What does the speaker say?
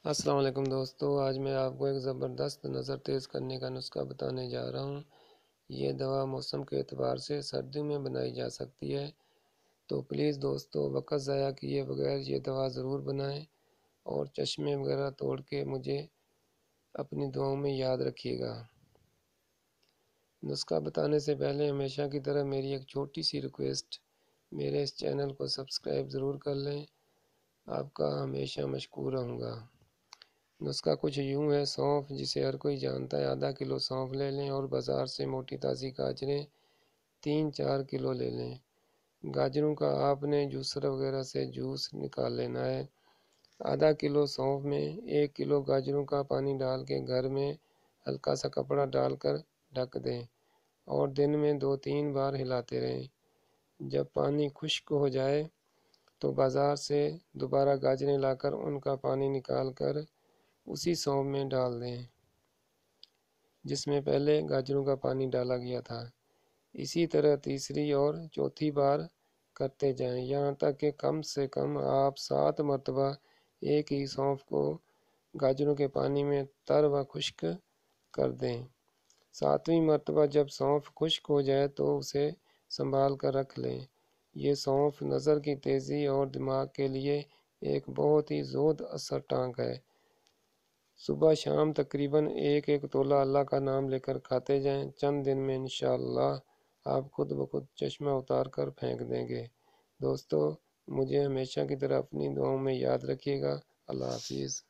السلام علیکم دوستو، آج میں آپ کو ایک زبردست نظر تیز کرنے کا نسخہ بتانے جا رہا ہوں۔ یہ دوا موسم کے اعتبار سے سردیوں میں بنائی جا سکتی ہے، تو پلیز دوستو وقت ضائع کیے بغیر یہ دوا ضرور بنائیں اور چشمے وغیرہ توڑ کے مجھے اپنی دعاؤں میں یاد رکھیے گا۔ نسخہ بتانے سے پہلے ہمیشہ کی طرح میری ایک چھوٹی سی ریکویسٹ، میرے اس چینل کو سبسکرائب ضرور کر لیں، آپ کا ہمیشہ مشکور رہوں گا۔ نسخہ کچھ یوں ہے: سونف، جسے ہر کوئی جانتا ہے، آدھا کلو سونف لے لیں اور بازار سے موٹی تازی گاجریں 3-4 کلو لے لیں۔ گاجروں کا آپ نے جوسر وغیرہ سے جوس نکال لینا ہے۔ آدھا کلو سونف میں 1 کلو گاجروں کا پانی ڈال کے گھر میں ہلکا سا کپڑا ڈال کر ڈھک دیں اور دن میں 2-3 بار ہلاتے رہیں۔ جب پانی خشک ہو جائے تو بازار سے دوبارہ گاجریں لا کر ان کا پانی نکال کر اسی سونف میں ڈال دیں جس میں پہلے گاجروں کا پانی ڈالا گیا تھا۔ اسی طرح تیسری اور چوتھی بار کرتے جائیں، یہاں تک کہ کم سے کم آپ 7 مرتبہ ایک ہی سونف کو گاجروں کے پانی میں تر و خشک کر دیں۔ 7ویں مرتبہ جب سونف خشک ہو جائے تو اسے سنبھال کر رکھ لیں۔ یہ سونف نظر کی تیزی اور دماغ کے لیے ایک بہت ہی زود اثر ٹانک ہے۔ صبح شام تقریباً 1 تولہ اللہ کا نام لے کر کھاتے جائیں، چند دن میں انشاءاللہ آپ خود بخود چشمہ اتار کر پھینک دیں گے۔ دوستو، مجھے ہمیشہ کی طرح اپنی دعاؤں میں یاد رکھیے گا۔ اللہ حافظ۔